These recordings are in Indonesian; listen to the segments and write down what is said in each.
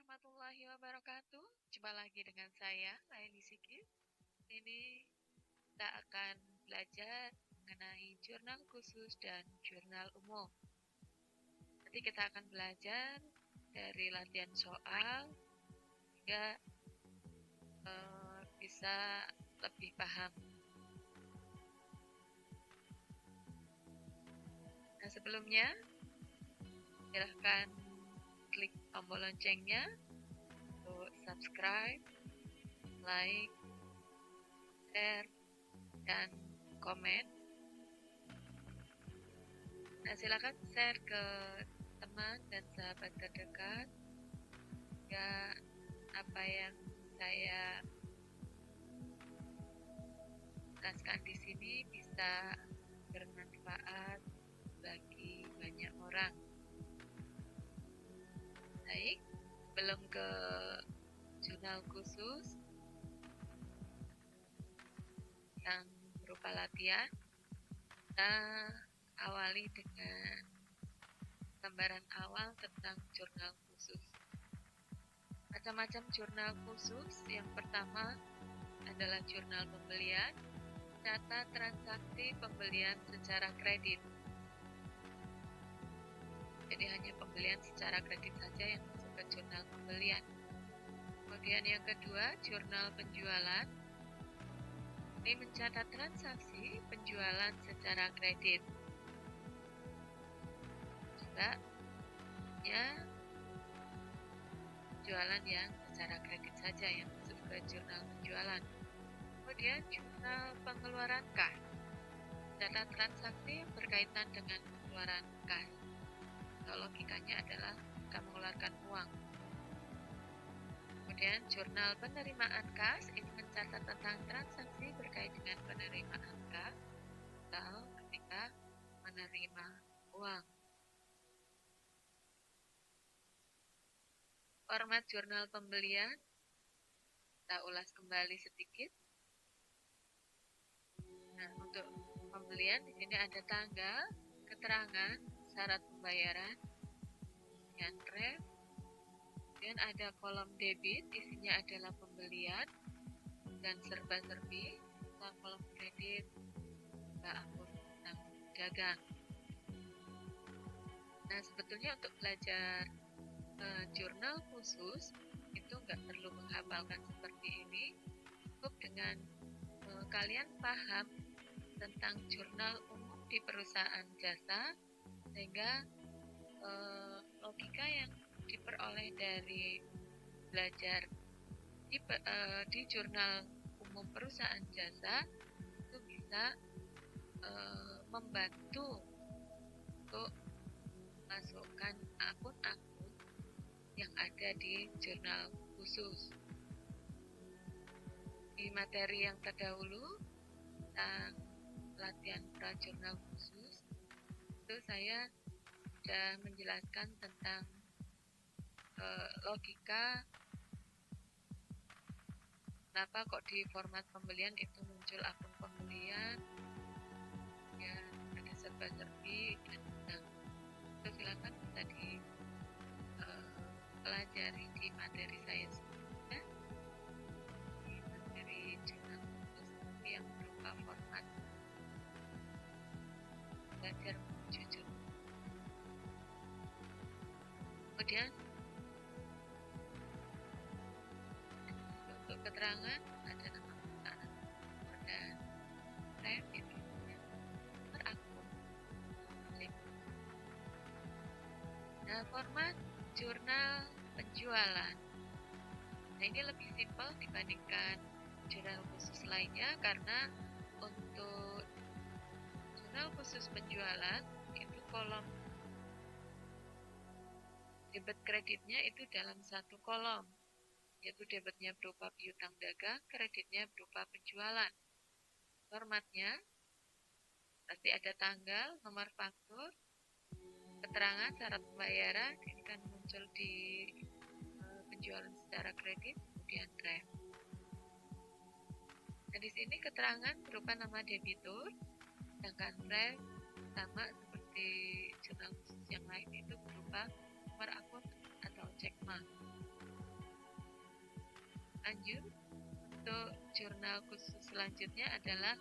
warahmatullahi wabarakatuh. Jumpa lagi dengan saya, Laili Sikit. Ini kita akan belajar mengenai jurnal khusus dan jurnal umum. Nanti kita akan belajar dari latihan soal hingga bisa lebih paham. Nah, sebelumnya silahkan klik tombol loncengnya untuk subscribe, like, share, dan komen. Nah, silakan share ke teman dan sahabat terdekat ya, apa yang saya jelaskan di sini bisa bermanfaat bagi banyak orang. Baik, sebelum ke jurnal khusus yang berupa latihan, kita awali dengan gambaran awal tentang jurnal khusus. Macam-macam jurnal khusus. Yang pertama adalah jurnal pembelian, catat transaksi pembelian secara kredit. Jadi hanya pembelian secara kredit saja yang masuk ke jurnal pembelian. Kemudian yang kedua, jurnal penjualan. Ini mencatat transaksi penjualan secara kredit. Juga ya, penjualan yang secara kredit saja yang masuk ke jurnal penjualan. Kemudian jurnal pengeluaran kas. Catat transaksi yang berkaitan dengan pengeluaran kas. Logikanya adalah kita mengeluarkan uang. Kemudian jurnal penerimaan kas, ini mencatat tentang transaksi berkait dengan penerimaan kas atau ketika menerima uang. Format jurnal pembelian kita ulas kembali sedikit. Nah, untuk pembelian di sini ada tanggal, keterangan, syarat pembayaran, dan ref. Kemudian ada kolom debit, isinya adalah pembelian dan serba-serbi. Kolom kredit, akun dagang. Nah, sebetulnya untuk belajar jurnal khusus itu nggak perlu menghafalkan seperti ini. Cukup dengan kalian paham tentang jurnal umum di perusahaan jasa, sehingga logika yang diperoleh dari belajar di jurnal umum perusahaan jasa itu bisa membantu untuk masukkan akun-akun yang ada di jurnal khusus. Di materi yang terdahulu tentang latihan pra-jurnal khusus itu saya sudah menjelaskan tentang logika kenapa kok di format pembelian itu muncul akun pembelian ya, ada serba-serbi dan itu silakan bisa pelajari di materi saya sebelumnya, di materi jurnal khusus yang berupa format belajar jujur. Kemudian untuk keterangan ada nama perusahaan, dan ref itu nomor akun. Nah, format jurnal penjualan. Nah, ini lebih simpel dibandingkan jurnal khusus lainnya karena untuk jurnal khusus penjualan itu kolom debit kreditnya itu dalam satu kolom, yaitu debitnya berupa piutang dagang, kreditnya berupa penjualan. Formatnya pasti ada tanggal, nomor faktur, keterangan syarat pembayaran, ini kan muncul di penjualan secara kredit, kemudian ref. Nah, di sini keterangan berupa nama debitur, sedangkan ref sama seperti jurnal khusus yang lain itu berupa nomor akun atau cekma. Lanjut, untuk jurnal khusus selanjutnya adalah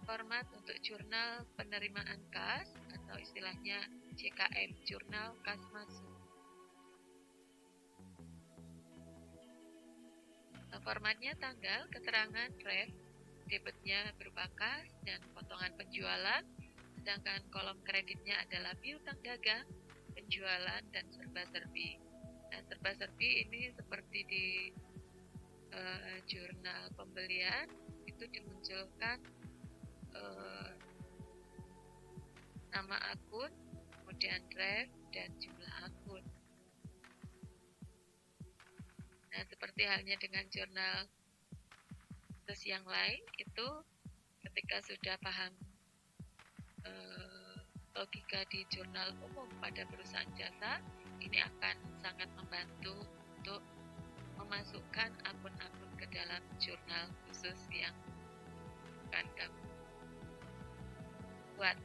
format untuk jurnal penerimaan kas atau istilahnya JKM, jurnal kas masuk. Formatnya tanggal, keterangan, ref, debitnya berupa kas dan potongan penjualan, sedangkan kolom kreditnya adalah piutang dagang, penjualan, dan serba-serbi. Nah, serba-serbi ini seperti di jurnal pembelian itu dimunculkan nama akun, kemudian ref, dan jumlah akun. Nah, seperti halnya dengan jurnal khusus yang lain, itu ketika sudah paham logika di jurnal umum pada perusahaan jasa, ini akan sangat membantu untuk memasukkan akun-akun ke dalam jurnal khusus yang akan kamu buat.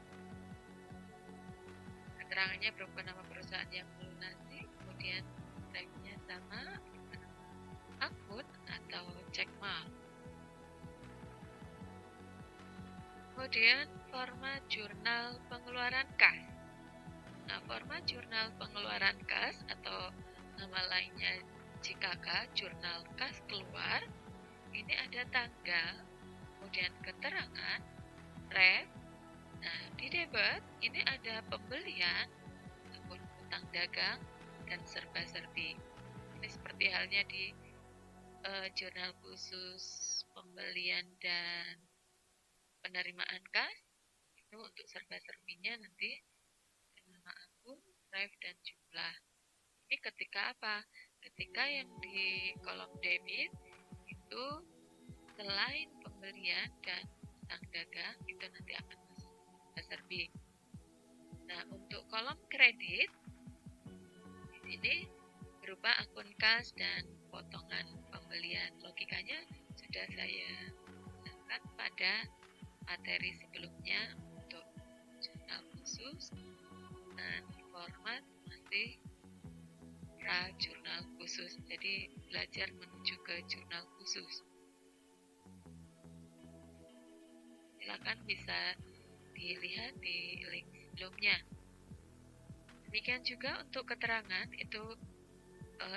Keterangannya berupa nama perusahaan yang melunasi, kemudian refnya sama, akun atau checkmark. Kemudian format jurnal pengeluaran kas. Nah, format jurnal pengeluaran kas atau nama lainnya JKK, jurnal kas keluar, ini ada tanggal, kemudian keterangan, ref. Nah, di debit ini ada pembelian, akun utang dagang, dan serba-serbi. Ini seperti halnya di jurnal khusus pembelian dan penerimaan kas. Itu untuk serba-serbinya nanti nama akun, ref, dan jumlah. Ini ketika apa? Ketika yang di kolom debit itu selain pembelian dan utang dagang itu nanti akan masuk serba-serbi. Nah, untuk kolom kredit di sini berupa akun kas dan potongan pembelian. Logikanya sudah saya jelaskan pada materi sebelumnya untuk jurnal khusus dan format masih jurnal khusus. Jadi belajar menuju ke jurnal khusus. Silakan bisa dilihat di link sebelumnya. Demikian juga untuk keterangan itu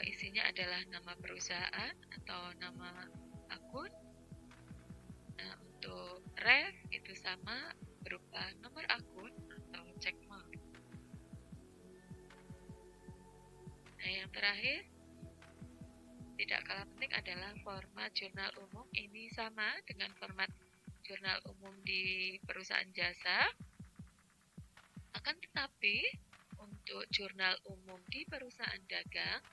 isinya adalah nama perusahaan atau nama akun. Nah, untuk ref itu sama berupa nomor akun atau checkmark. Nah, yang terakhir tidak kalah penting adalah format jurnal umum. Ini sama dengan format jurnal umum di perusahaan jasa. Akan tetapi untuk jurnal umum di perusahaan dagang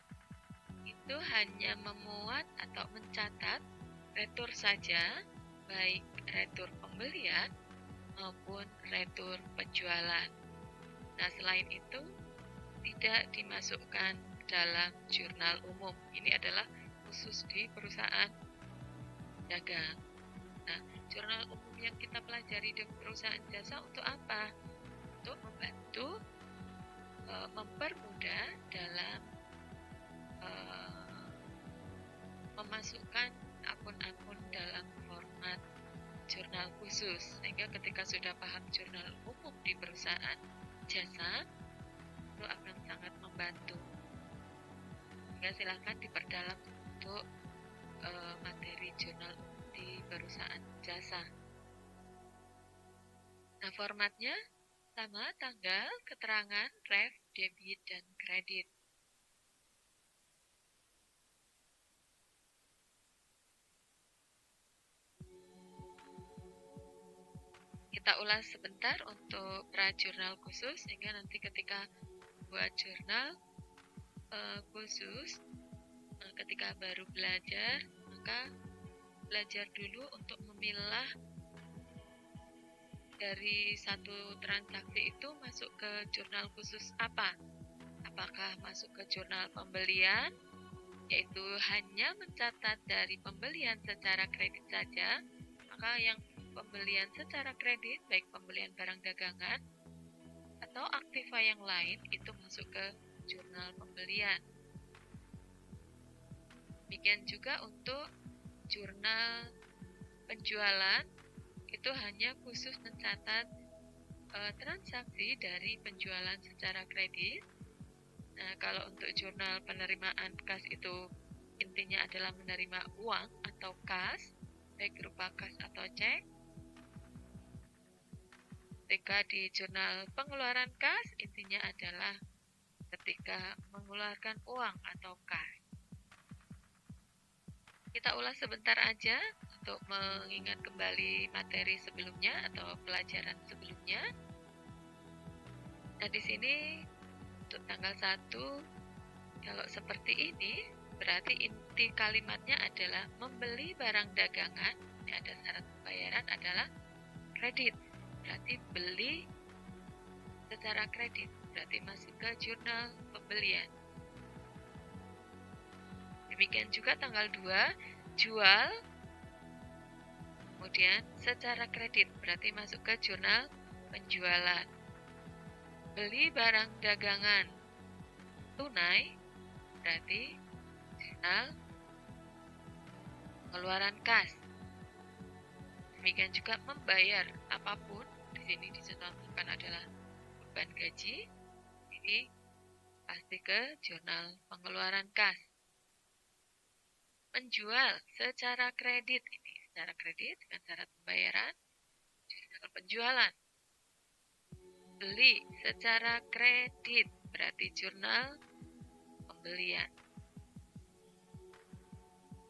itu hanya memuat atau mencatat retur saja, baik retur pembelian maupun retur penjualan. Nah, selain itu tidak dimasukkan dalam jurnal umum. Ini adalah khusus di perusahaan dagang. Nah, jurnal umum yang kita pelajari di perusahaan jasa untuk apa? Untuk membantu mempermudah dalam memasukkan akun-akun dalam format jurnal khusus, sehingga ketika sudah paham jurnal umum di perusahaan jasa itu akan sangat membantu. Sehingga silakan diperdalam untuk materi jurnal umum di perusahaan jasa. Nah, formatnya sama, tanggal, keterangan, ref, debit, dan kredit. Kita ulas sebentar untuk pra-jurnal khusus, sehingga nanti ketika buat jurnal khusus, ketika baru belajar, maka belajar dulu untuk memilah dari satu transaksi itu masuk ke jurnal khusus apa. Apakah masuk ke jurnal pembelian, yaitu hanya mencatat dari pembelian secara kredit saja, maka yang pembelian secara kredit, baik pembelian barang dagangan atau aktiva yang lain, itu masuk ke jurnal pembelian. Demikian juga untuk jurnal penjualan, itu hanya khusus mencatat transaksi dari penjualan secara kredit. Nah, kalau untuk jurnal penerimaan kas itu intinya adalah menerima uang atau kas, baik berupa kas atau cek. Ketika di jurnal pengeluaran kas, intinya adalah ketika mengeluarkan uang atau kas. Kita ulas sebentar aja untuk mengingat kembali materi sebelumnya atau pelajaran sebelumnya. Nah, di sini untuk tanggal 1, kalau seperti ini, berarti inti kalimatnya adalah membeli barang dagangan. Ini ada syarat pembayaran adalah kredit. Berarti beli secara kredit, berarti masuk ke jurnal pembelian. Demikian juga tanggal 2, jual, kemudian secara kredit, berarti masuk ke jurnal penjualan. Beli barang dagangan tunai, berarti jurnal pengeluaran kas. Demikian juga membayar apapun, di sini dicantumkan adalah beban gaji, ini pasti ke jurnal pengeluaran kas. Menjual secara kredit, ini secara kredit dengan syarat pembayaran, jurnal penjualan. Beli secara kredit, berarti jurnal pembelian.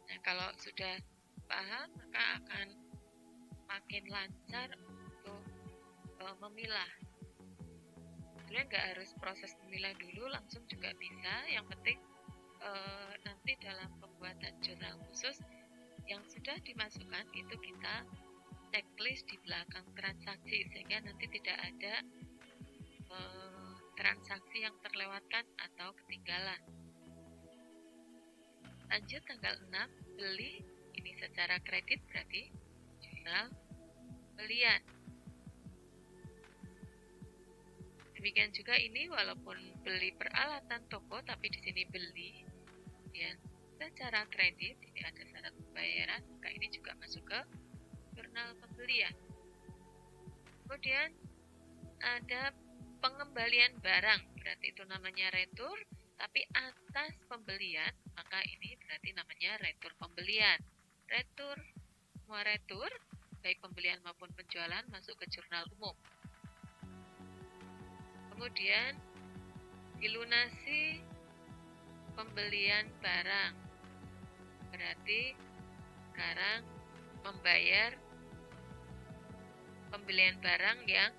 Nah, kalau sudah paham, maka akan makin lancar untuk memilah. Sebenarnya nggak harus proses memilah dulu, langsung juga bisa. Yang penting nanti dalam pembuatan jurnal khusus yang sudah dimasukkan itu kita checklist di belakang transaksi, sehingga nanti tidak ada transaksi yang terlewatkan atau ketinggalan. Lanjut tanggal 6, beli, ini secara kredit berarti jurnal pembelian. Demikian juga ini walaupun beli peralatan toko, tapi di sini beli ya secara kredit, ini ada syarat pembayaran, maka ini juga masuk ke jurnal pembelian. Kemudian ada pengembalian barang, berarti itu namanya retur, tapi atas pembelian, maka ini berarti namanya retur pembelian. Retur, semua retur, baik pembelian maupun penjualan, masuk ke jurnal umum. Kemudian dilunasi pembelian barang, berarti sekarang membayar pembelian barang yang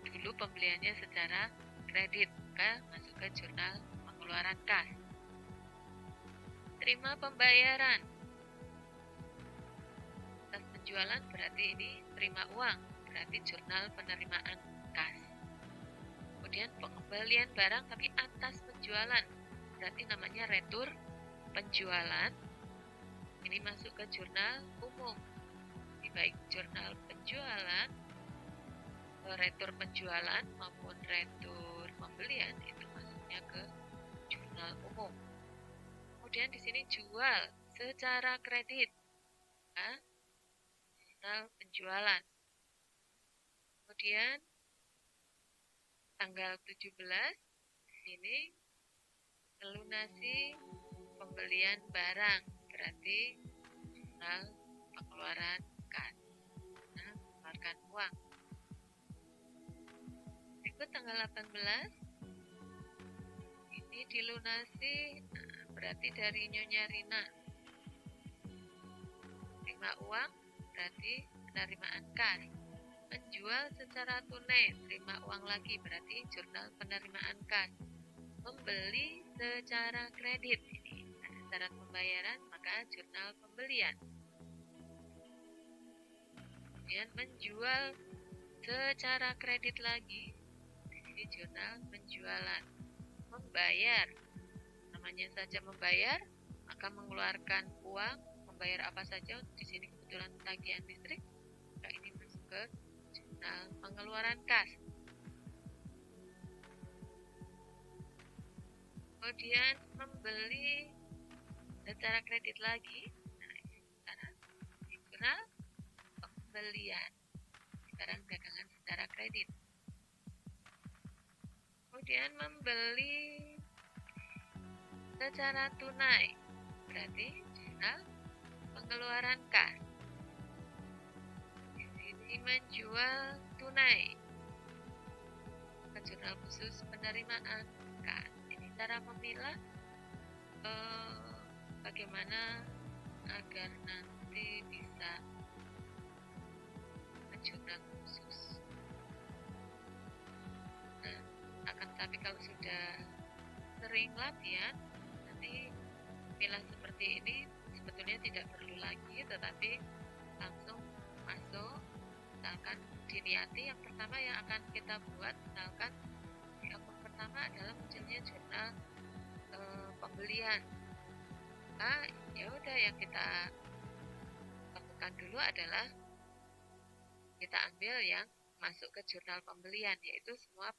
dulu pembeliannya secara kredit, maka masuk ke jurnal pengeluaran kas. Terima pembayaran atas penjualan, berarti ini terima uang, berarti jurnal penerimaan kas. Kemudian pengembalian barang tapi atas penjualan, berarti namanya retur penjualan, ini masuk ke jurnal umum. Baik jurnal penjualan, retur penjualan maupun retur pembelian itu masuknya ke jurnal umum. Kemudian di sini jual secara kredit, nah, jurnal penjualan. Kemudian tanggal 17 di sini melunasi pembelian barang, berarti jurnal pengeluaran kas, nah, mengeluarkan uang. Berikut tanggal 18 ini dilunasi, nah, berarti dari Nyonya Rina. Terima uang berarti penerimaan kas. Menjual secara tunai, terima uang lagi, berarti jurnal penerimaan kas. Membeli secara kredit, ini ada syarat pembayaran, maka jurnal pembelian. Kemudian menjual secara kredit lagi, ini jurnal penjualan. Membayar, namanya saja membayar, maka mengeluarkan uang, membayar apa saja, di sini kebetulan tagihan listrik, maka ini masuk ke jurnal pengeluaran kas. Kemudian membeli secara kredit lagi. Nah, ini secara jurnal pembelian barang dagangan secara kredit. Kemudian membeli secara tunai, berarti jurnal pengeluaran kas. Di sini menjual tunai, jurnal khusus penerimaan kas. Ini cara memilah bagaimana agar nanti bisa jurnal khusus. Nah, akan tetapi kalau sudah sering latihan, nanti milah seperti ini sebetulnya tidak perlu lagi, tetapi langsung masuk. Misalkan diniati yang pertama yang akan kita buat, misalkan yang pertama adalah munculnya jurnal pembelian. Nah, ya udah, yang kita lakukan dulu adalah kita ambil yang masuk ke jurnal pembelian, yaitu semua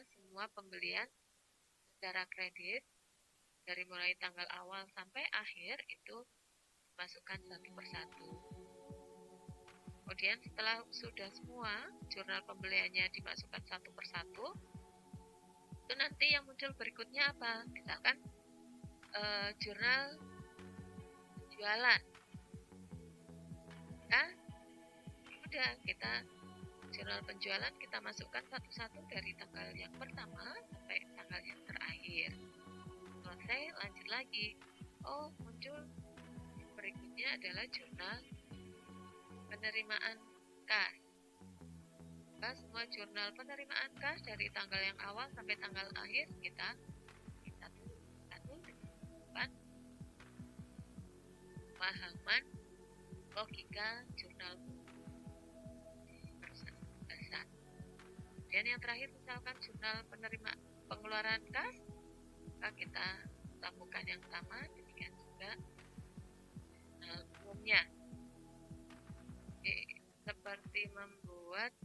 semua pembelian secara kredit dari mulai tanggal awal sampai akhir itu masukkan satu persatu. Kemudian setelah sudah semua jurnal pembeliannya dimasukkan satu persatu, itu nanti yang muncul berikutnya apa? Misalkan jurnal penjualan. Nah, udah, kita jurnal penjualan kita masukkan satu-satu dari tanggal yang pertama sampai tanggal yang terakhir. Selesai, lanjut lagi. Oh, muncul berikutnya adalah jurnal penerimaan kas. Semua jurnal penerimaan kas dari tanggal yang awal sampai tanggal akhir kita tulis pemahaman logika jurnal dasar. Dan yang terakhir misalkan jurnal pengeluaran kas, maka kita lakukan yang sama, demikian juga jurnal umumnya. Seperti membuat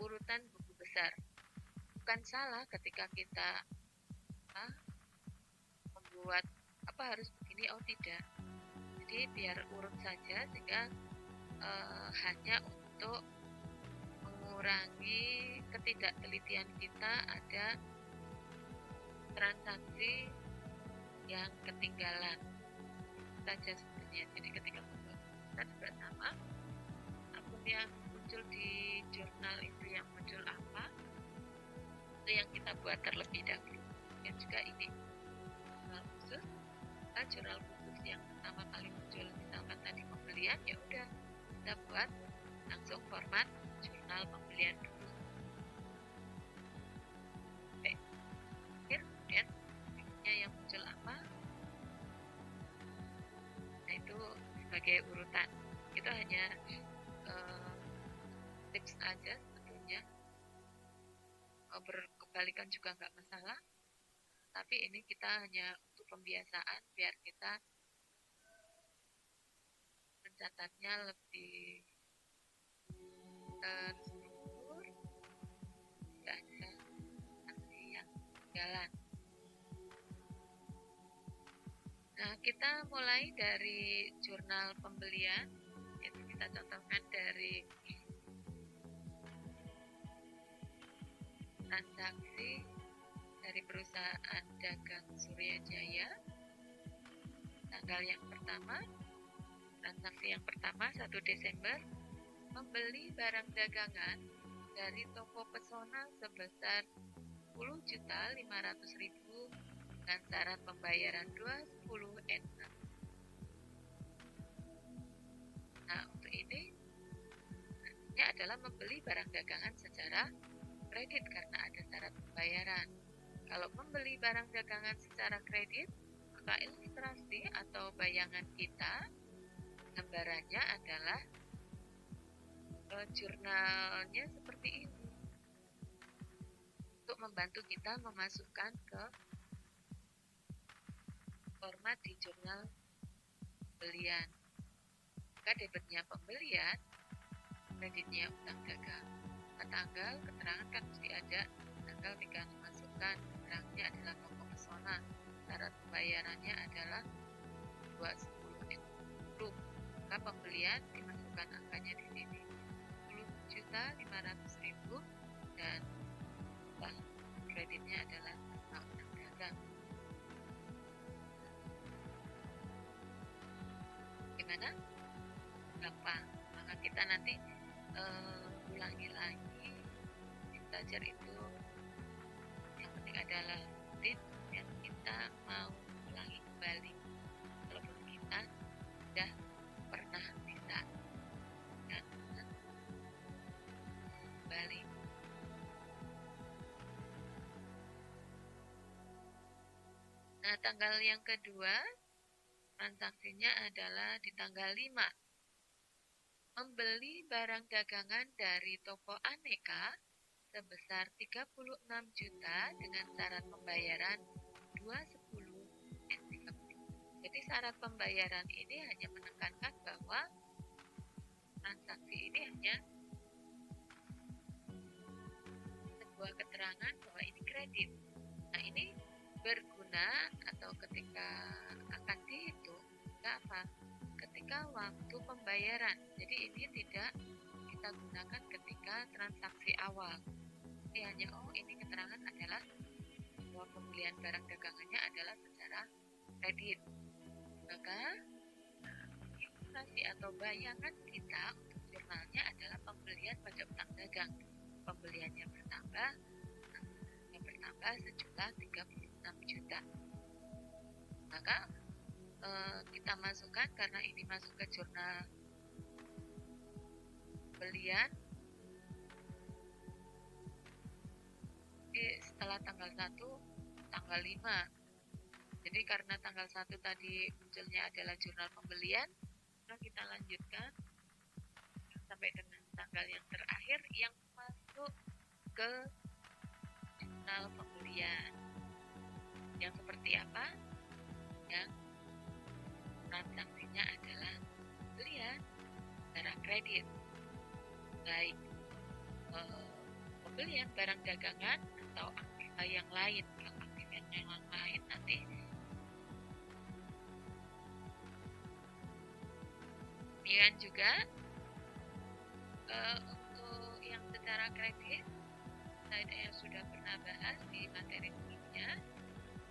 urutan buku besar. Bukan salah ketika kita membuat harus begini, oh tidak. Jadi biar urut saja, sehingga hanya untuk mengurangi ketidaktelitian kita, ada transaksi yang ketinggalan saja sebenarnya. Jadi ketika membuat kita juga sama, akun yang muncul di jurnal itu yang muncul apa, itu yang kita buat terlebih dahulu. Dan juga ini jurnal khusus yang pertama kali muncul, misalkan tadi pembelian, ya udah kita buat langsung format jurnal pembelian dulu. Oke. Kemudian berikutnya yang muncul apa? Nah, itu sebagai urutan. Itu hanya tips aja sebetulnya. Berkebalikan juga nggak masalah. Tapi ini kita hanya untuk pembiasaan biar kita mencatatnya lebih terstruktur, tidak ada aksi yang jalan. Nah, kita mulai dari jurnal pembelian, itu kita contohkan dari transaksi dari perusahaan dagang Surya Jaya. Tanggal yang pertama, transaksi yang pertama 1 Desember, membeli barang dagangan dari toko Pesona sebesar 10.500.000 dengan syarat pembayaran 20 N. Nah, untuk ini artinya adalah membeli barang dagangan secara kredit karena ada syarat pembayaran. Kalau membeli barang dagangan secara kredit, maka ilustrasi atau bayangan kita, gambarannya adalah jurnalnya seperti ini. Untuk membantu kita memasukkan ke format di jurnal pembelian. Maka debitnya pembelian, kreditnya utang dagang. Tanggal keterangan kan mesti ada, tanggal tinggal memasukkan, keterangannya adalah toko Pesona, syarat pembayaran pembayarannya adalah 210 maka pembelian dimasukkan angkanya di sini 10.500.000 dan kreditnya adalah utang dagang. Gimana? Gampang. Maka kita nanti ulangi lagi belajar itu. Yang penting adalah rutin yang kita mau ulangi kembali. Walaupun kita sudah pernah bisa dan kembali. Nah, tanggal yang kedua transaksinya adalah di tanggal 5. Membeli barang dagangan dari toko aneka sebesar 36 juta dengan syarat pembayaran 210 dan 30. Jadi syarat pembayaran ini hanya menekankan bahwa transaksi ini hanya sebuah keterangan bahwa ini kredit. Nah, ini berguna atau ketika akan dihitung apa? Ketika waktu pembayaran. Jadi ini tidak kita gunakan ketika transaksi awal. Jadi hanya ini keterangan adalah bahwa pembelian barang dagangannya adalah secara kredit. Maka ilustrasi atau bayangan kita untuk jurnalnya adalah pembelian pada utang dagang. Pembeliannya bertambah sejumlah 36 juta. Maka kita masukkan karena ini masuk ke jurnal pembelian setelah tanggal 1 tanggal 5. Jadi karena tanggal 1 tadi munculnya adalah jurnal pembelian, maka kita lanjutkan sampai dengan tanggal yang terakhir yang masuk ke jurnal pembelian. Yang seperti apa? Yang transaksinya adalah pembelian secara kredit, baik pembelian barang dagangan atau aktiva yang lain. Kalau aktiva yang lain nanti demikian juga untuk yang secara kredit saya sudah pernah bahas di materi sebelumnya.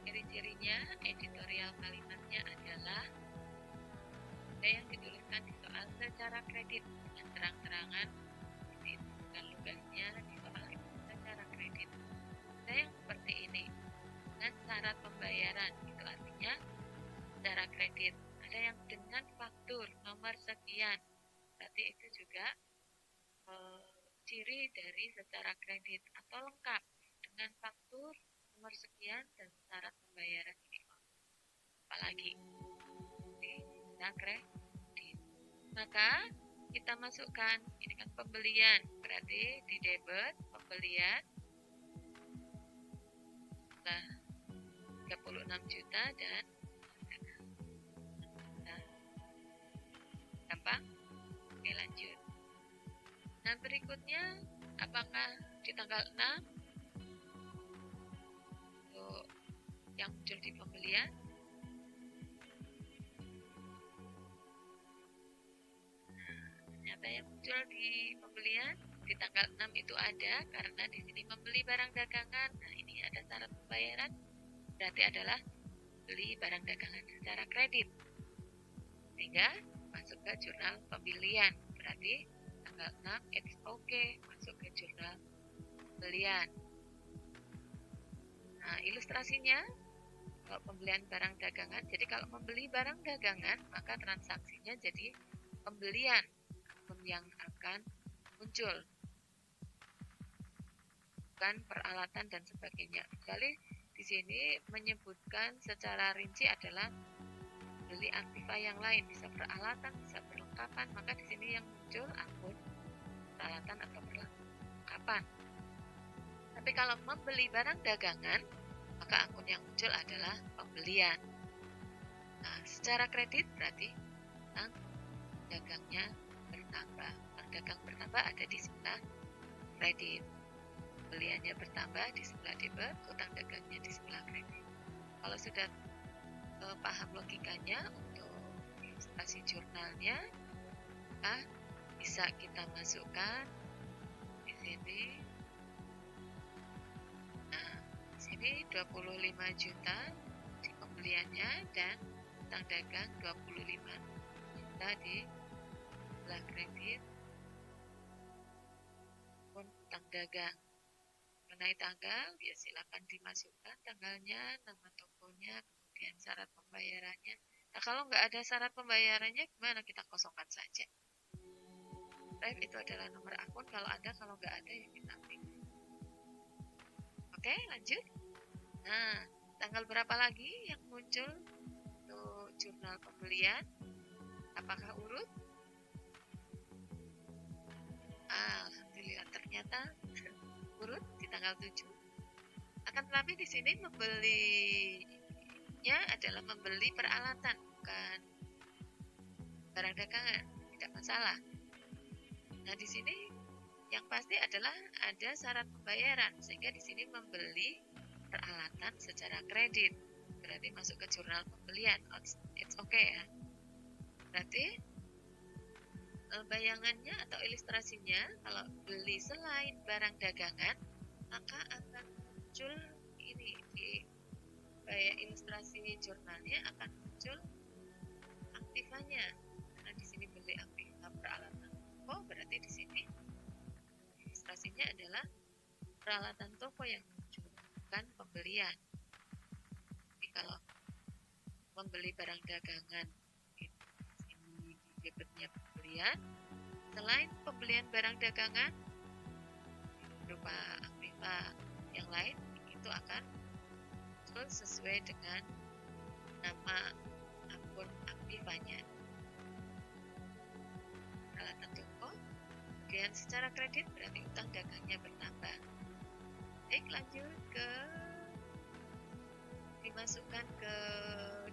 Ciri-cirinya, editorial kalimatnya adalah ada yang dituliskan di soal secara kredit dengan terang-terangan disebutkan lugasnya di soal itu secara kredit. Ada yang seperti ini dengan syarat pembayaran, itu artinya secara kredit. Ada yang dengan faktur nomor sekian, berarti itu juga ciri dari secara kredit atau lengkap dengan faktur nomor sekian dan syarat pembayaran ini. Apalagi kita kredit. Maka kita masukkan ini kan pembelian, berarti di debit pembelian 36 juta dan gampang. Oke, lanjut. Nah, berikutnya apakah di tanggal 6 untuk yang muncul di pembelian? Ternyata yang muncul di pembelian di tanggal 6 itu ada karena di sini membeli barang dagangan. Nah, ini ada syarat pembayaran, berarti adalah beli barang dagangan secara kredit. Sehingga masuk ke jurnal pembelian, berarti tanggal 6 it's okay masuk ke jurnal pembelian. Nah, ilustrasinya kalau pembelian barang dagangan, jadi kalau membeli barang dagangan maka transaksinya jadi pembelian yang akan muncul, bukan peralatan dan sebagainya. Kecuali di sini menyebutkan secara rinci adalah beli aktiva yang lain, bisa peralatan, bisa perlengkapan, maka di sini yang muncul akun peralatan atau perlengkapan. Tapi kalau membeli barang dagangan, maka akun yang muncul adalah pembelian. Nah, secara kredit berarti utang dagangnya bertambah. Utang dagang bertambah ada di sebelah kredit. Pembeliannya bertambah di sebelah debit, utang dagangnya di sebelah kredit. Kalau sudah paham logikanya untuk ilustrasi jurnalnya, bisa kita masukkan di sini. Nah, di sini 25 juta di pembeliannya dan utang dagang 25 juta di sebelah kredit pun utang dagang. Mengenai tanggal, ya silakan dimasukkan tanggalnya, nama tokonya, kemudian syarat pembayarannya. Nah, kalau nggak ada syarat pembayarannya, gimana? Kita kosongkan saja. Ref itu adalah nomor akun, kalau ada, kalau nggak ada, ya kita ambil. Oke, lanjut. Nah, tanggal berapa lagi yang muncul untuk jurnal pembelian? Apakah urut? Alhamdulillah, ternyata urut di tanggal 7. Akan tetapi di sini membelinya adalah membeli peralatan, bukan barang dagangan, tidak masalah. Nah, di sini yang pasti adalah ada syarat pembayaran, sehingga di sini membeli peralatan secara kredit, berarti masuk ke jurnal pembelian. It's okay ya. Berarti bayangannya atau ilustrasinya, kalau beli selain barang dagangan, maka akan muncul ini di kayak ilustrasi jurnalnya akan muncul aktifanya, karena di sini beli aktiva peralatan toko, berarti di sini ilustrasinya adalah peralatan toko yang muncul, bukan pembelian. Jadi kalau membeli barang dagangan ini di debitnya pembelian, selain pembelian barang dagangan berupa aktiva yang lain, itu akan muncul sesuai dengan nama akun aktivanya. Peralatan toko, kemudian secara kredit berarti utang dagangnya bertambah. Baik, lanjut ke dimasukkan ke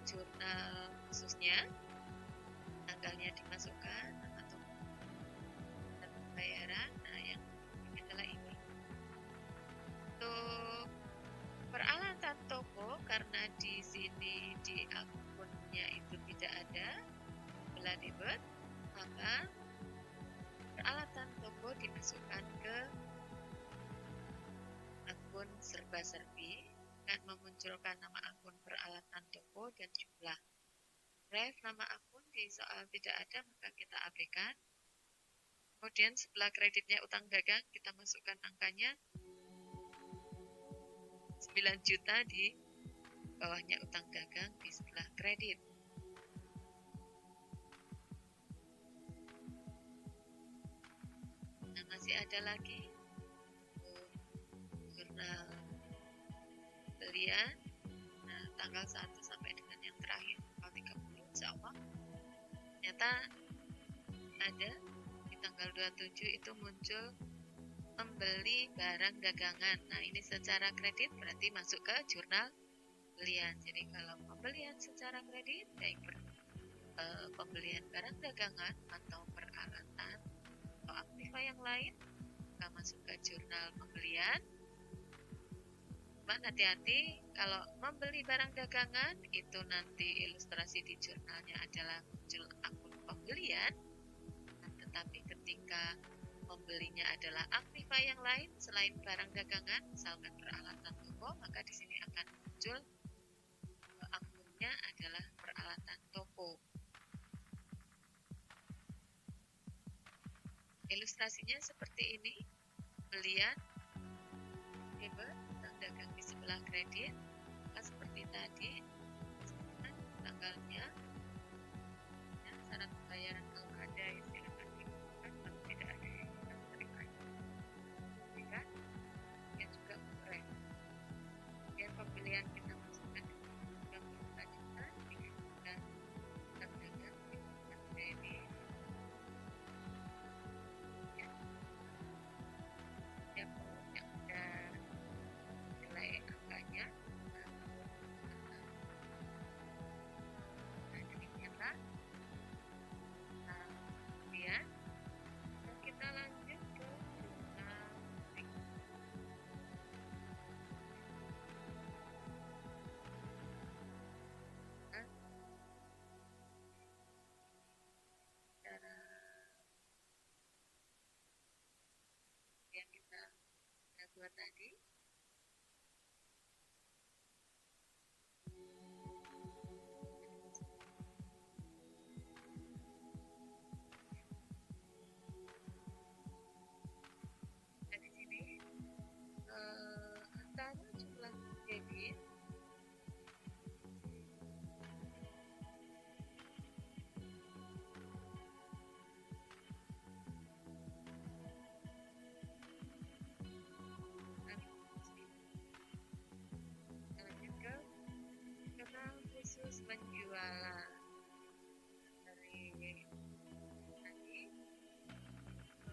jurnal khususnya, tanggalnya dimasukkan, nama toko dan pembayaran. Nah, yang ini adalah ini. Untuk peralatan toko, karena di sini di akunnya itu tidak ada belah debit, maka peralatan toko dimasukkan ke akun serba-serbi, akan memunculkan nama akun peralatan toko dan jumlah. Ref nama akun di soal tidak ada, maka kita abaikan. Kemudian sebelah kreditnya utang dagang, kita masukkan angkanya 9 juta di bawahnya utang dagang di sebelah kredit. Nah, masih ada lagi jurnal pembelian. Nah, tanggal 1 sampai dengan yang terakhir tanggal 30, insya Allah ternyata ada di tanggal 27 itu muncul membeli barang dagangan. Nah, ini secara kredit berarti masuk ke jurnal pembelian. Jadi kalau pembelian secara kredit, baik pembelian barang dagangan atau peralatan atau aktiva yang lain, maka masuk ke jurnal pembelian. Cuman hati-hati, kalau membeli barang dagangan itu nanti ilustrasi di jurnalnya adalah muncul akun pembelian, tetapi ketika pembelinya adalah aktiva yang lain selain barang dagangan, misalkan peralatan toko, maka di sini akan muncul akunnya adalah peralatan toko. Ilustrasinya seperti ini, pembelian debit utang dagang di sebelah kredit, maka seperti tadi tanggalnya dan syarat pembayaran kalau ada ya silakan dimasukkan, kalau tidak ada ya kita terima aja. Kan? Ya juga ref. Kemudian pembelian kita masukkan 35 juta, 3 juta utang dagang di sebelah kredit. Yang udah nilai angkanya tadi. Nah, di sini antara jumlah debit lanjut ke kanal khusus penjualan. Dari tadi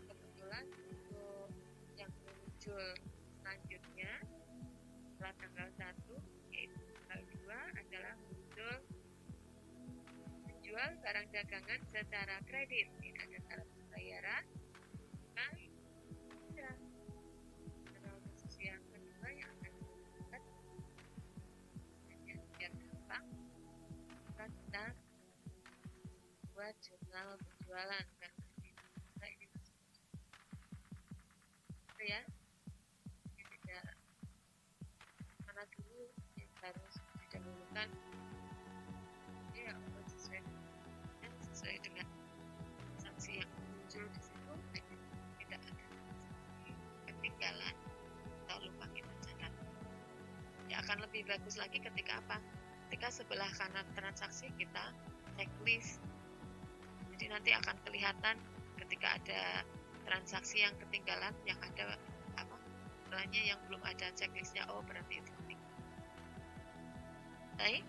kebetulan untuk yang muncul selanjutnya setelah tanggal 1 yaitu tanggal 2 adalah muncul menjual barang dagangan secara kredit. Ini ada syarat pembayaran. Nah, ada kanal khusus yang kedua yang akan kita biar gampang kita buat jurnal penjualan karena ini masuk ya. Ini tidak mana dulu yang harus didahulukan ya sesuai dengan sanksi yang muncul di situ. Tidak ada ketinggalan atau lupa kita catat. Ya akan lebih bagus lagi ketika apa? Ketika sebelah kanan transaksi kita checklist. Jadi nanti akan kelihatan ketika ada transaksi yang ketinggalan, yang ada apa? Istilahnya yang belum ada checklistnya. Oh, berarti itu penting. Baik.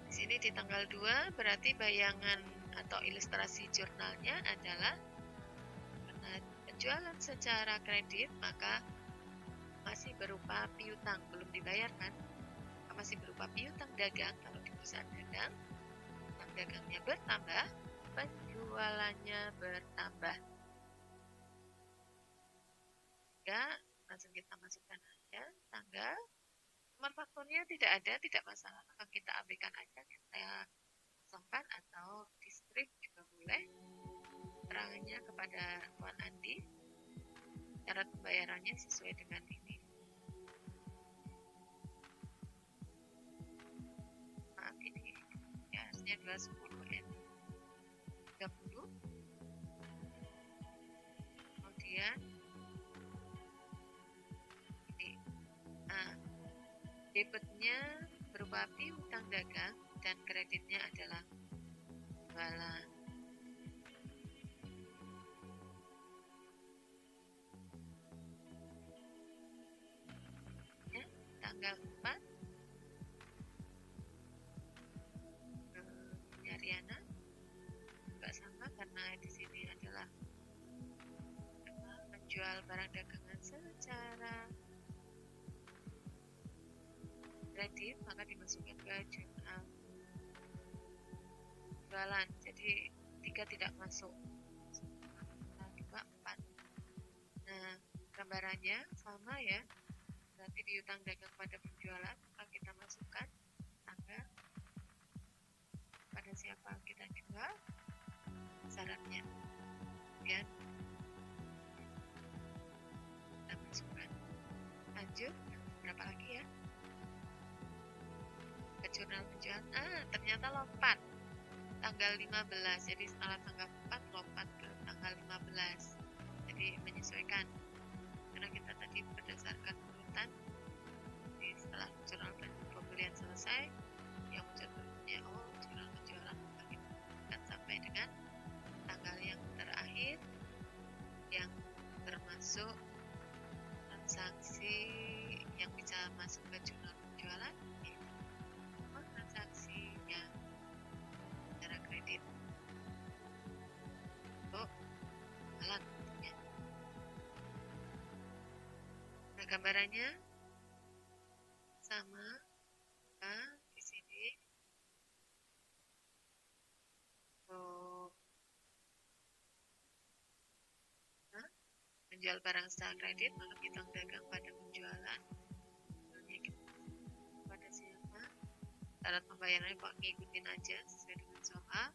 Di sini di tanggal 2 berarti bayangan atau ilustrasi jurnalnya adalah penjualan secara kredit, maka masih berupa piutang, belum dibayarkan, masih berupa piutang dagang. Kalau di perusahaan dagang, piutang dagangnya bertambah, penjualannya bertambah. Ya, langsung kita masukkan aja tanggal. Nomor fakturnya tidak ada, tidak masalah, akan kita abaikan aja, kita pasangkan atau di strip juga boleh. Terangannya kepada Tuan Andi, syarat pembayarannya sesuai dengan ini. Maaf, ini ya, harusnya 210 N 30. Kemudian ini debitnya berupa piutang dagang dan kreditnya adalah jualan. Ya, tanggal 4 Riana juga sama karena di sini adalah menjual barang dagangan secara kredit, maka dimasukkan ke jurnal jualan. Jadi 3 tidak masuk. 2, 4. Nah, gambarannya sama ya. Berarti piutang dagang pada penjualan, maka kita masukkan tanggal pada siapa kita jual, syaratnya. Kemudian kita masukkan. Lanjut, berapa lagi ya? Ke jurnal penjualan. Ternyata lompat tanggal 15. Jadi setelah tanggal 4 lompat ke tanggal 15. Jadi menyesuaikan. Karena kita tadi berdasarkan urutan. Jadi setelah jurnal pembelian selesai, yang muncul berikutnya jurnal penjualan, maka kita akan sampai dengan tanggal yang terakhir yang termasuk transaksi yang bisa masuk ke jurnal penjualan, yaitu transaksinya secara kredit untuk jualan tentunya. Nah, gambarannya sama. Nah, di sini menjual barang secara kredit, maka piutang dagang pada penjualan. Pada siapa? Syarat pembayarannya kok ngikutin aja sesuai dengan soal.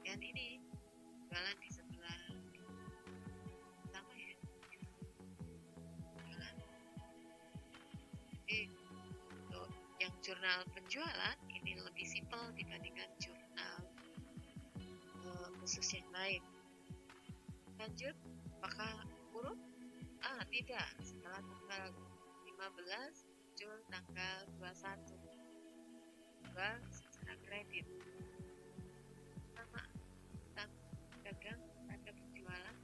Dan ini jualan di sebelah sama ya. Jualan jurnal penjualan ini lebih simpel dibandingkan jurnal khusus yang lain. Lanjut, apakah urut? Tidak. Setelah tanggal 15 muncul tanggal 21. Dua secara kredit. Sama utang dagang pada penjualan.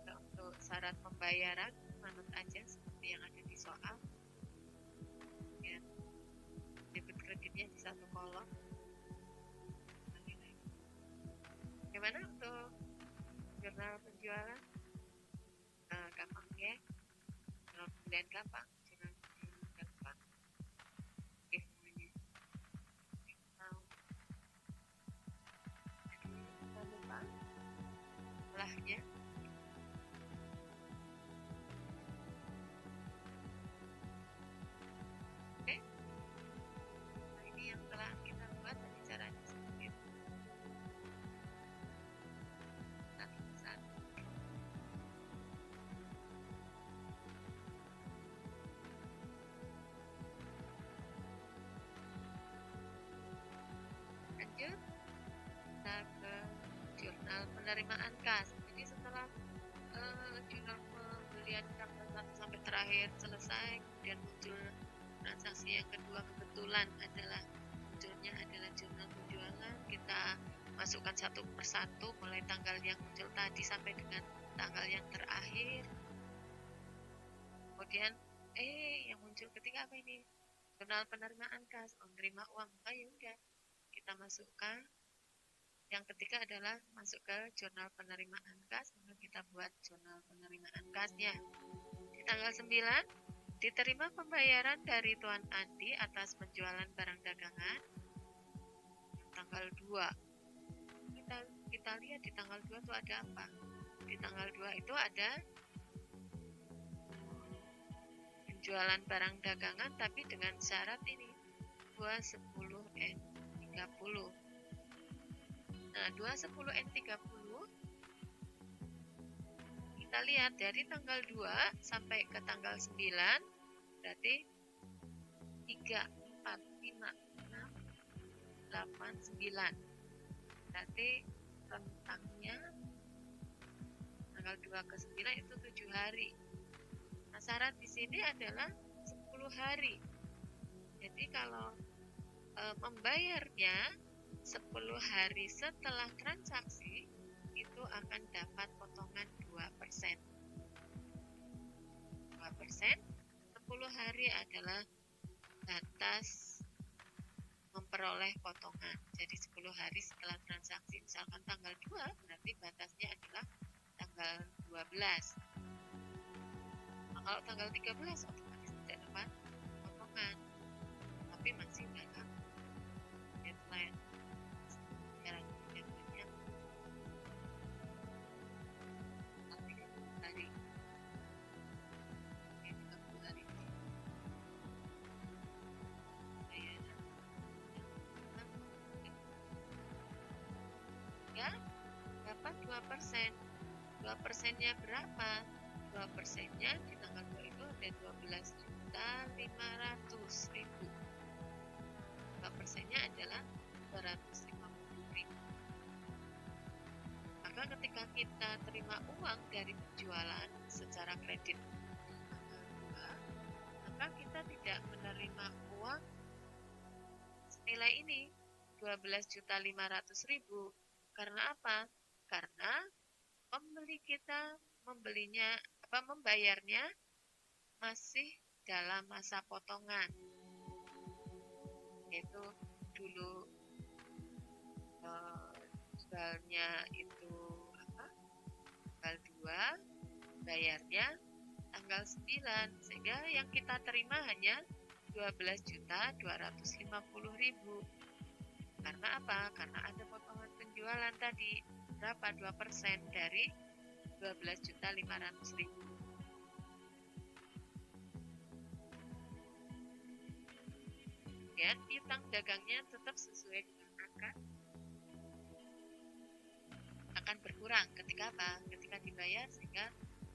Untuk syarat pembayaran manut aja seperti yang ada di soal. Ya, debit kreditnya di satu kolom. Bagaimana untuk jurnal penjualan? Gampang ya. Jurnal pembelian gampang. Jurnal penjualan gampang. Oke semuanya. Jangan lupa setelahnya. Oke. Nah, ini yang telah kita buat tadi caranya seperti itu. Lanjut kita ke jurnal penerimaan kas. Jadi setelah jurnal pembelian tanggal 1 sampai terakhir selesai, kemudian muncul transaksi yang kedua, kebetulan munculnya adalah jurnal penjualan. Kita masukkan satu persatu mulai tanggal yang muncul tadi sampai dengan tanggal yang terakhir. Kemudian yang muncul ketika apa ini? Jurnal penerimaan kas. Menerima uang. Ya udah, kita masukkan. Yang ketiga adalah masuk ke jurnal penerimaan kas, maka kita buat jurnal penerimaan kasnya. Di tanggal 9, diterima pembayaran dari Tuan Andi atas penjualan barang dagangan. Tanggal 2, kita lihat di tanggal 2 itu ada apa? Di tanggal 2 itu ada penjualan barang dagangan tapi dengan syarat ini 210N30. Nah, 210N30 kita lihat dari tanggal 2 sampai ke tanggal 9 berarti 3, 4, 5, 6, 8, 9. Berarti rentangnya tanggal 2 ke 9 itu 7 hari. Nah, syarat di sini adalah 10 hari. Jadi kalau membayarnya 10 hari setelah transaksi itu akan dapat potongan 2%. 2%, 10 hari adalah batas memperoleh potongan. Jadi 10 hari setelah transaksi, misalkan tanggal 2, berarti batasnya adalah tanggal 12. Nah, kalau tanggal 13 otomatis tidak dapat potongan, tapi masih dalam deadline. Dapat 2%. 2%-nya berapa? 2%-nya di tanggal 2 itu ada 12.500.000. 2%-nya adalah 250.000. Maka ketika kita terima uang dari penjualan secara kredit tanggal 2, maka kita tidak menerima uang senilai ini 12.500.000. Karena apa? Karena pembeli kita membayarnya masih dalam masa potongan. Yaitu dulu jualnya itu tanggal 2, bayarnya tanggal 9, sehingga yang kita terima hanya 12.250.000. Karena apa? Karena ada potongan penjualan tadi. Berapa? 2% dari 12.500.000. Kemudian piutang dagangnya tetap sesuai dengan angka. Akan berkurang ketika apa? Ketika dibayar, sehingga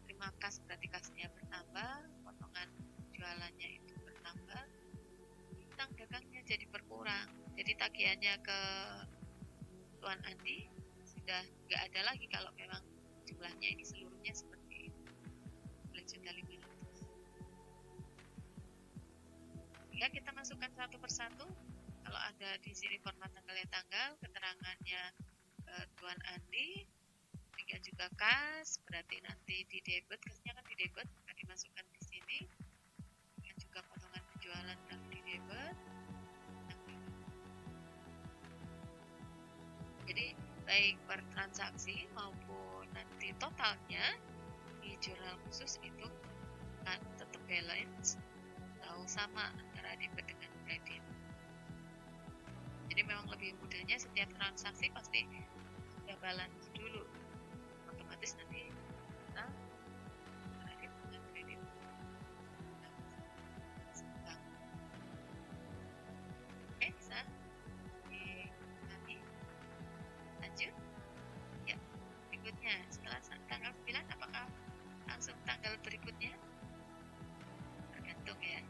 terima kas berarti kasnya bertambah. penjualannya itu bertambah, utang dagangnya jadi berkurang. Jadi tagihannya ke Tuan Andi sudah nggak ada lagi kalau memang jumlahnya ini seluruhnya seperti 12.500.000. Ya, kita masukkan satu persatu. Kalau ada di sini format tanggal, keterangannya Tuan Andi, demikian juga kas, berarti nanti di debit, kasnya kan di debit, akan dimasukkan di sini. Demikian juga potongan penjualan dan di debit. Jadi baik per transaksi maupun nanti totalnya di jurnal khusus itu akan tetap balance atau sama antara debit dengan kredit. Jadi memang lebih mudahnya setiap transaksi pasti ada balance dulu, otomatis nanti kita kredit dengan kredit. Oke, bisa nanti lanjut ya. Berikutnya setelah tanggal 9 apakah langsung tanggal berikutnya? Tergantung ya.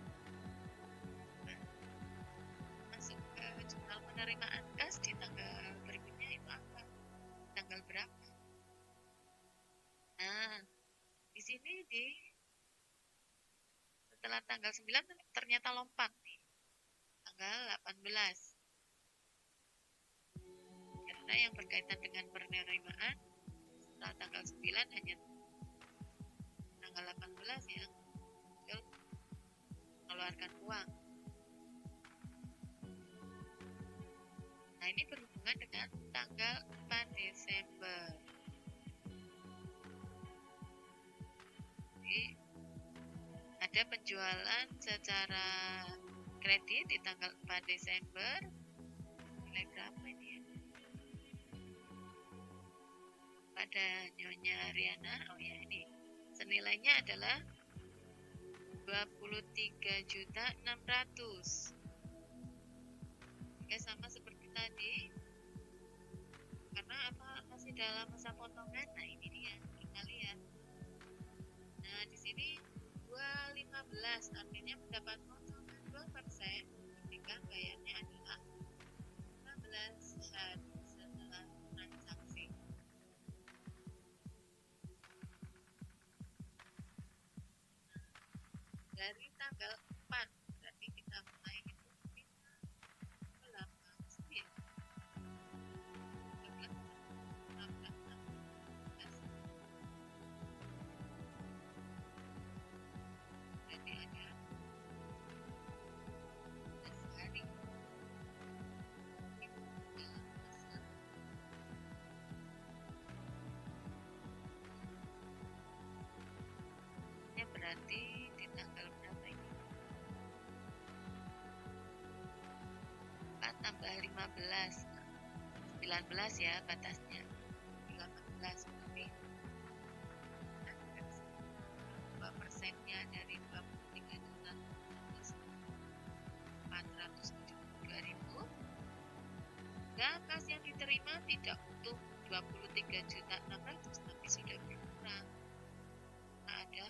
Masuk ke jurnal penerimaan kas di tanggal berikutnya itu apa? Tanggal berapa? Nah, di sini setelah tanggal 9 ternyata lompat nih. Tanggal 18. Karena yang berkaitan dengan penerimaan setelah tanggal 9 hanya tanggal 18 yang mengeluarkan uang. Nah, ini berhubungan dengan tanggal 4 Desember. Jadi, ada penjualan secara kredit di tanggal 4 Desember. Nilai berapa ini ya? Pada Nyonya Riana, oh ya ini. Senilainya adalah 23.600.000. Oke, sama seperti tadi. Karena apa masih dalam masa potongan. Nah, ini dia. Kita lihat. Nah, di sini 2,15 artinya mendapat potongan 2% ketika bayarnya adalah 15 hari setelah transaksi. Dari tanggal 4 berarti kita mulai itu 5, 8, 9, 13, 14, 15. Berarti ada 15 hari dalam masa. Ini berarti di tanggal berapa ini? 4 tambah 15, 19 ya batasnya. 18 berarti 2%-nya dari 23.472.000. Dan kas yang diterima tidak utuh 23.600.000 tapi sudah berkurang karena ada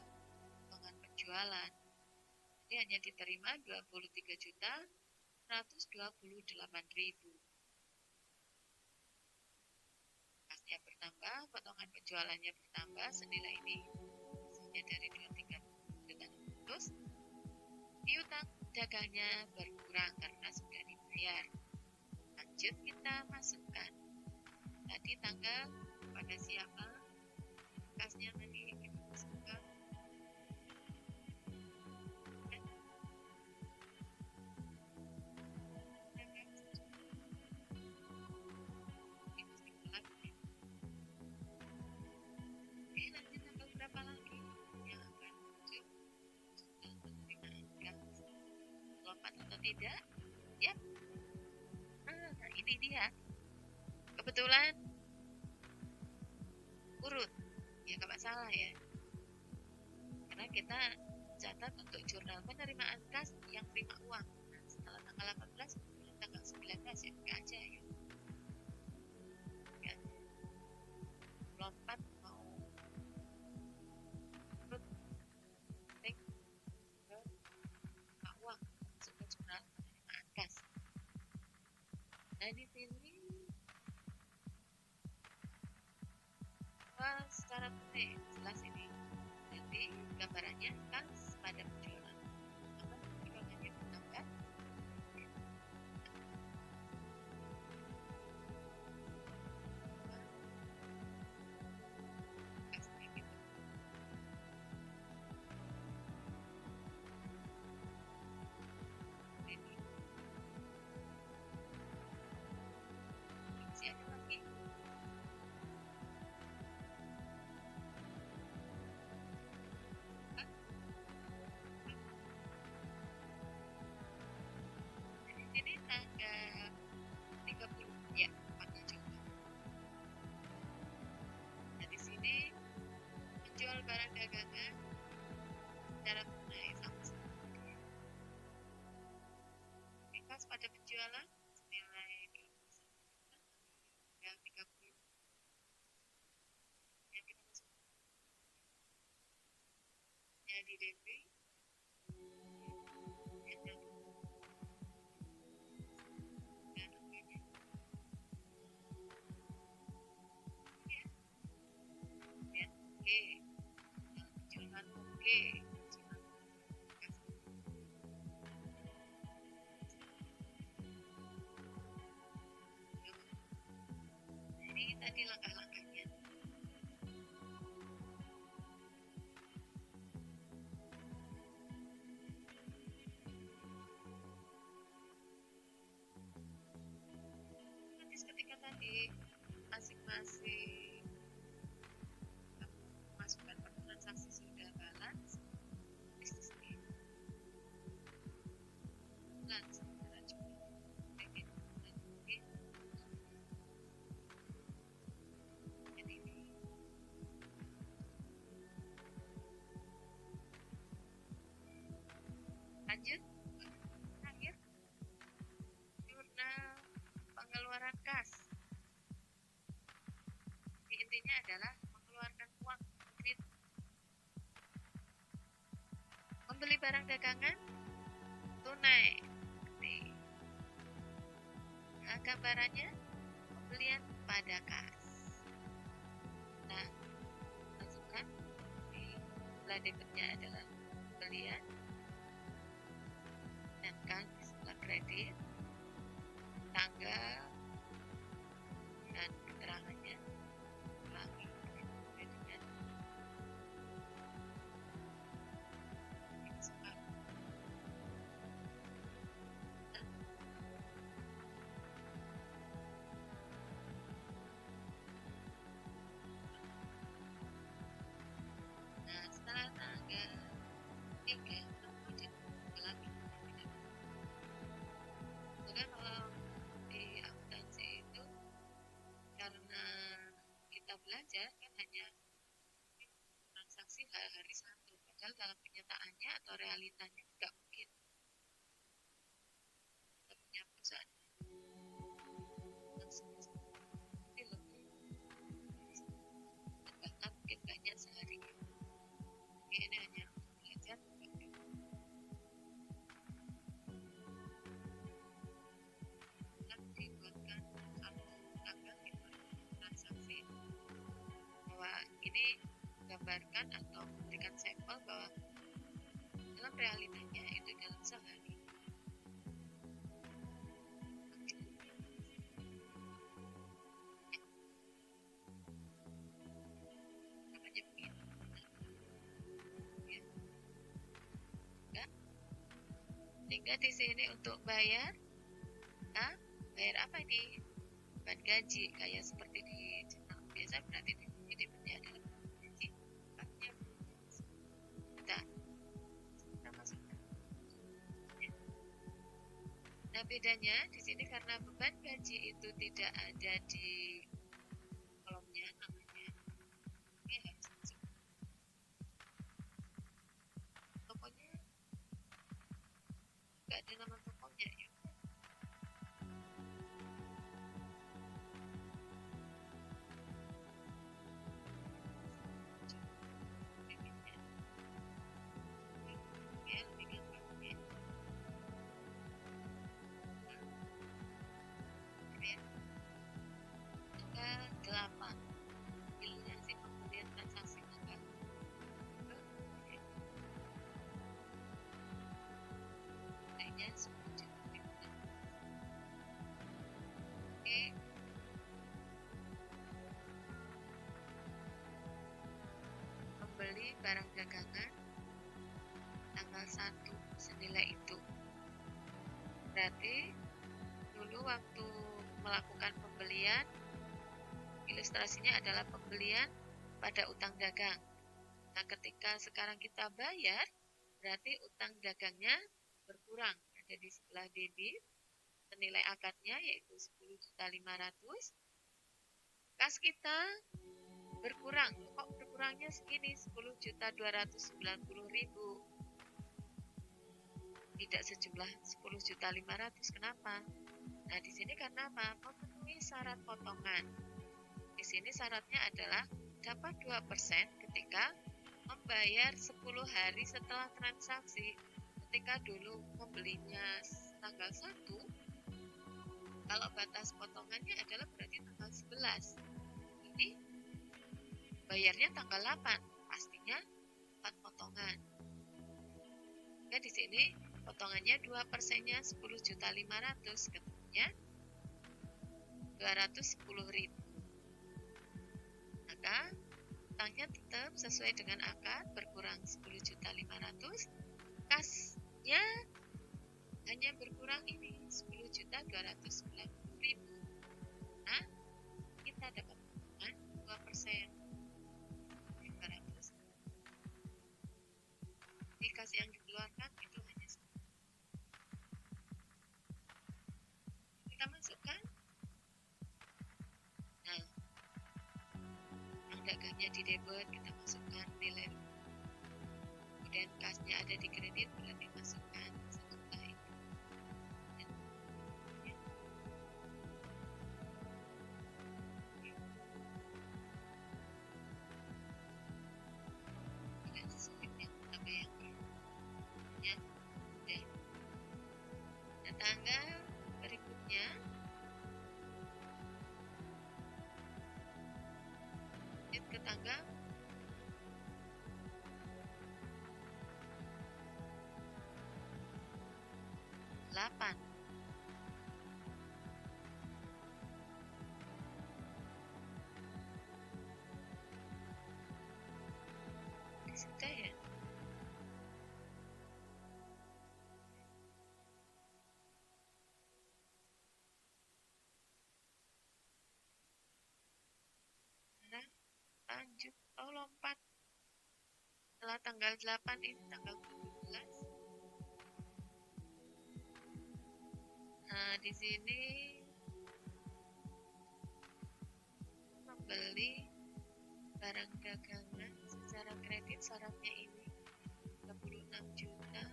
potongan penjualan. Jadi hanya diterima 23.128.000. Kasnya bertambah, potongan penjualannya bertambah, senilai ini hasilnya dari 23.600.000. Piutang dagangnya berkurang karena sudah dibayar. Lanjut kita masukkan. Tadi tanggal pada siapa? Kasnya tadi kita masukkan. Nanti tanggal berapa lagi yang akan muncul penerimaan kas? Lompat atau tidak? Ya. Nah, ini dia. Kebetulan urut. Ya nggak masalah ya. Karena kita catat untuk jurnal penerimaan kas yang terima uang. Nah, setelah tanggal 18, tanggal 19 ya pakai aja ya. Lompat mau urut Nah, di sini secara tunai jelas ini. Jadi gambarannya kans pada penjualan. Apa penjualannya bertambah? Pasti gitu. Ini masih ada lagi. Di sini tanggal 30 ya, pakai coba. Nah, di sini menjual barang dagangan secara tunai sama sekali. Kas pada penjualan senilai 30 yang kita masuk ya di DP penjualan oke. Jadi tadi langkah-langkahnya. Nanti ketika tadi masing-masing masukkan per transaksi sudah balance, bisnis ini balance. Lanjut, terakhir jurnal pengeluaran kas. Intinya adalah mengeluarkan uang kredit. Membeli barang dagangan tunai. Nah, gambarannya pembelian pada kas. Nah, masukkan di sebelah debitnya adalah pembelian dan kan di sebelah kredit, tanggal dan keterangannya ulangi kreditnya. Nah, setelah tanggal 3 kemudian ulangi. Sebenarnya kalau di akuntansi itu karena kita belajar kan hanya transaksi hari satu, padahal dalam kenyataannya atau realitanya nggak mungkin. Kita punya perusahaan bahkan mungkin banyak sehari. Ini hanya untuk belajar. Dibuatkan transaksi bahwa ini gambarkan atau memberikan sampel bahwa dalam realitanya itu dalam sehari namanya begitu ya. Sehingga di sini untuk bayar apa ini? Bukan gaji kayak seperti di jurnal biasa, berarti di sini debitnya adalah gaji. Kita masukkan. Nah, bedanya di sini karena beban gaji itu tidak ada di kolomnya namanya. Ini harus masuk. Tokonya nggak ada nama tokonya ya. barang dagangan tanggal 1 senilai itu. Berarti dulu waktu melakukan pembelian, ilustrasinya adalah pembelian pada utang dagang. Nah, ketika sekarang kita bayar, berarti utang dagangnya berkurang. Ada di sebelah debit, senilai akadnya yaitu 10.500.000. Kas kita berkurang. Kok berkurangnya segini? 10.290.000. Tidak sejumlah 10.500.000. Kenapa? Nah, di sini karena apa? Memenuhi syarat potongan. Di sini syaratnya adalah dapat 2% ketika membayar 10 hari setelah transaksi. Ketika dulu membelinya tanggal 1, kalau batas potongannya adalah berarti tanggal 11. Ini bayarnya tanggal 8, pastinya 4 potongan. Nah, di sini potongannya 2%-nya 10.500.000, ketemunya 210.000. Maka utangnya tetap sesuai dengan akad, berkurang 10.500.000. Kasnya hanya berkurang ini 10.290.000. Nah, kita dapat potongan 2%. Jadi kas yang dikeluarkan itu hanya 1. Kita masukkan. Nah, yang dagangnya di debit, kita masukkan nilai. Kemudian kasnya ada di kredit, berarti masukkan sejumlah itu. Tidak sesulit yang kita bayangkan. Ya, udah. Nah, tanggal berikutnya ke tanggal 8. Sudah ya? Sekarang lanjut, lompat. Setelah tanggal 8 ini tanggal 17. Nah, di sini membeli barang dagangan secara kredit, syaratnya ini 36 juta.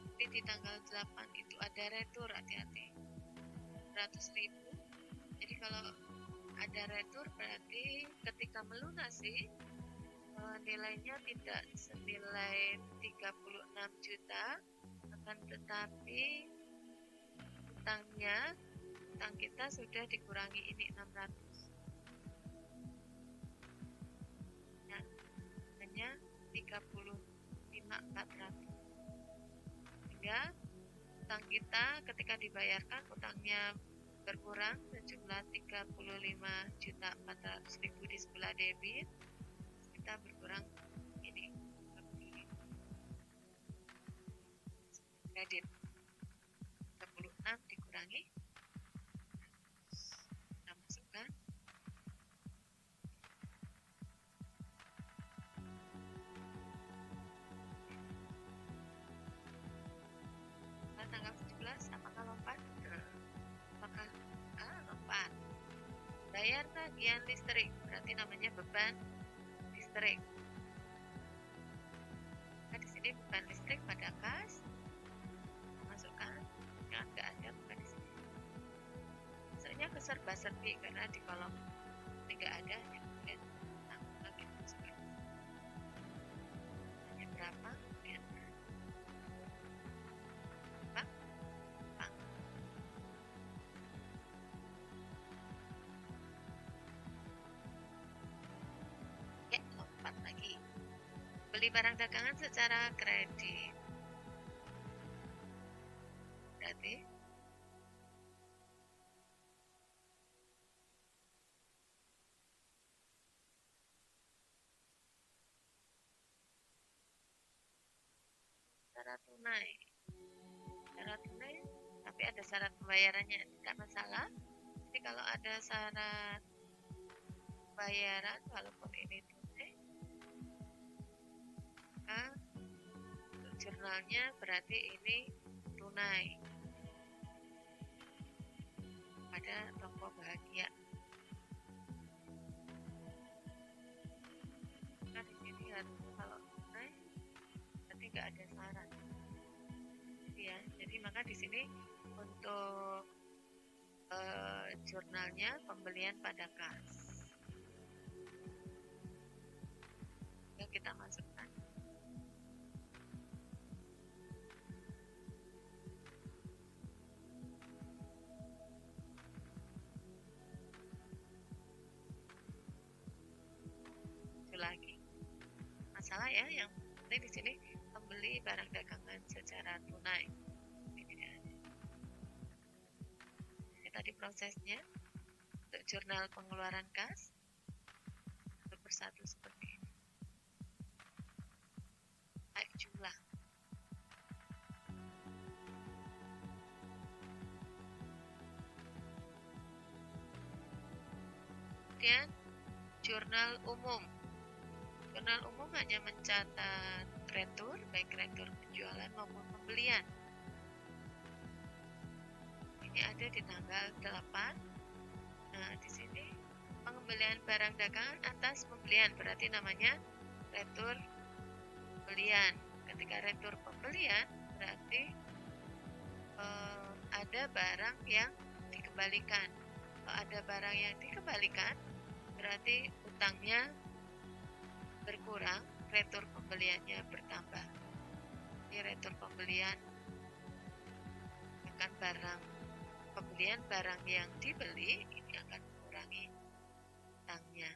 Tapi di tanggal 8 itu ada retur, hati-hati, 100.000. Jadi kalau ada retur berarti ketika melunasi nilainya tidak senilai 36 juta, akan tetapi utang kita sudah dikurangi ini 600. Nah, hanya 35.400. Sehingga utang kita ketika dibayarkan, utangnya berkurang sejumlah 35.400.000 di sebelah debit. Kita berkurang ini 35. Kredit 36 dikurangi, kita masukkan. Tanggal 17 apakah lompat? Apakah lompat? Bayar tagihan listrik, berarti namanya beban listrik. Nah, di sini beban listrik pada kas, masukkan. Yang nggak ada bukan di sini. Maksudnya keserba-serbi karena di kolom ini nggak ada, yang kemudian lagi masukkan. Hanya berapa? Kemudian beli barang dagangan secara kredit. Berarti secara tunai. Secara tunai, tapi ada syarat pembayarannya, tidak masalah. Jadi kalau ada syarat pembayaran, walaupun ini tunai, maka untuk jurnalnya berarti ini tunai pada toko bahagia. Nah di sini harus kalau tunai berarti nggak ada syarat. Ya, jadi maka di sini untuk jurnalnya pembelian pada kas. Ya, kita masukkan. Itu lagi. Masalah ya, yang penting di sini membeli barang dagangan secara tunai. Ini tadi prosesnya untuk jurnal pengeluaran kas satu persatu seperti ini. Naik jumlah. Kemudian jurnal umum. Jurnal umum hanya mencatat retur, baik retur penjualan maupun pembelian. Ini ada di tanggal 8. Nah, di sini pengembalian barang dagangan atas pembelian, berarti namanya retur pembelian. Ketika retur pembelian, berarti ada barang yang dikembalikan. Kalau ada barang yang dikembalikan, berarti utangnya berkurang, retur pembeliannya bertambah. Ini retur pembelian akan barang pembelian barang yang dibeli ini akan mengurangi utangnya.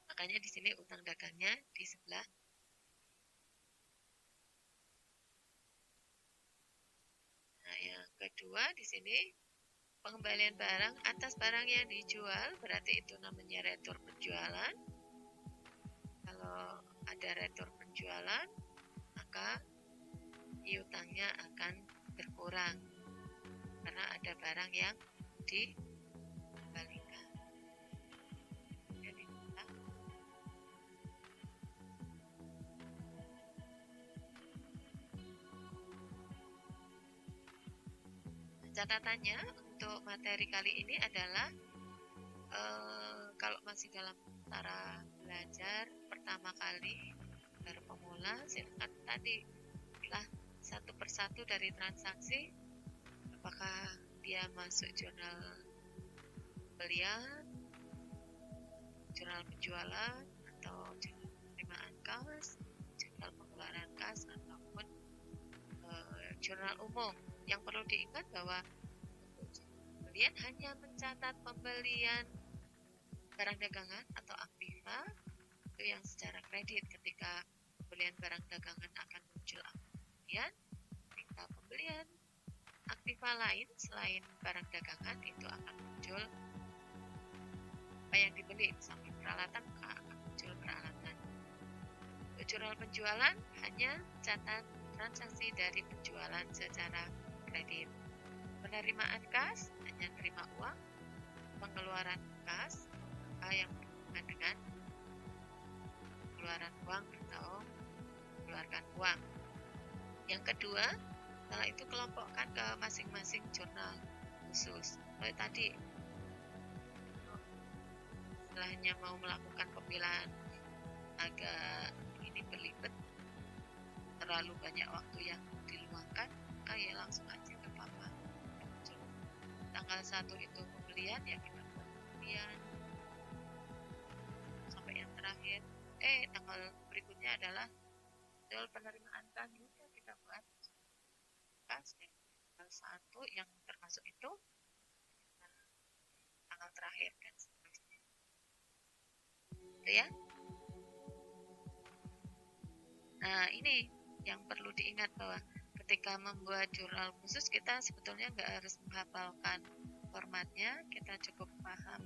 Makanya di sini utang dagangnya di sebelah. Nah, yang kedua di sini pengembalian barang atas barang yang dijual, berarti itu namanya retur penjualan. Kalau ada retur penjualan, maka piutangnya akan berkurang karena ada barang yang dikembalikan. Jadi catatannya untuk materi kali ini adalah kalau masih dalam cara belajar pertama kali baru pemula, silakan tadi pilih satu persatu dari transaksi, apakah dia masuk jurnal pembelian, jurnal penjualan, atau jurnal penerimaan kas, jurnal pengeluaran kas, ataupun jurnal umum. Yang perlu diingat bahwa pembelian hanya mencatat pembelian barang dagangan atau aktiva itu yang secara kredit. Ketika pembelian barang dagangan akan muncul pembelian, ketika pembelian aktiva lain selain barang dagangan itu akan muncul apa yang dibeli, misalnya peralatan, maka akan muncul peralatan. Untuk jurnal penjualan hanya mencatat transaksi dari penjualan secara kredit. Penerimaan kas hanya terima uang, pengeluaran kas yang berhubungan dengan pengeluaran uang atau mengeluarkan uang. Yang kedua, setelah itu kelompokkan ke masing-masing jurnal khusus. Tadi setelahnya mau melakukan pemilahan agak ini berlibat, terlalu banyak waktu yang diluangkan, maka ya langsung aja ke papa. Tanggal 1 itu pembelian, ya kita buat pembelian sampai yang terakhir. Tanggal berikutnya adalah jual penerimaan kas, juga kita buat kas tanggal 1 yang termasuk itu tanggal terakhir dan seterusnya. Itu ya. Nah, ini yang perlu diingat bahwa ketika membuat jurnal khusus kita sebetulnya nggak harus menghafalkan formatnya, kita cukup paham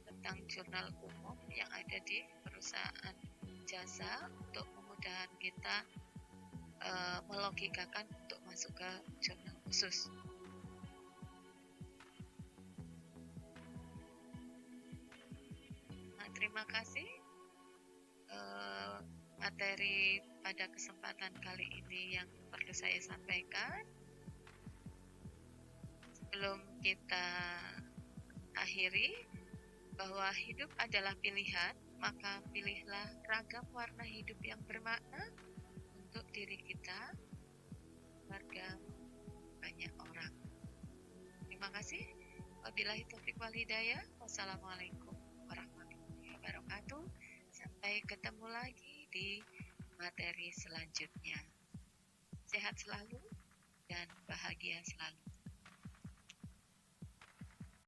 tentang jurnal umum yang ada di perusahaan jasa untuk dan kita melogikakan untuk masuk ke jurnal khusus. Nah, terima kasih. Materi pada kesempatan kali ini yang perlu saya sampaikan. Sebelum kita akhiri, bahwa hidup adalah pilihan, maka pilihlah ragam warna hidup yang bermakna untuk diri kita, keluarga, banyak orang. Terima kasih. Wabillahi taufiq wal hidayah. Wassalamualaikum warahmatullahi wabarakatuh. Sampai ketemu lagi di materi selanjutnya. Sehat selalu dan bahagia selalu.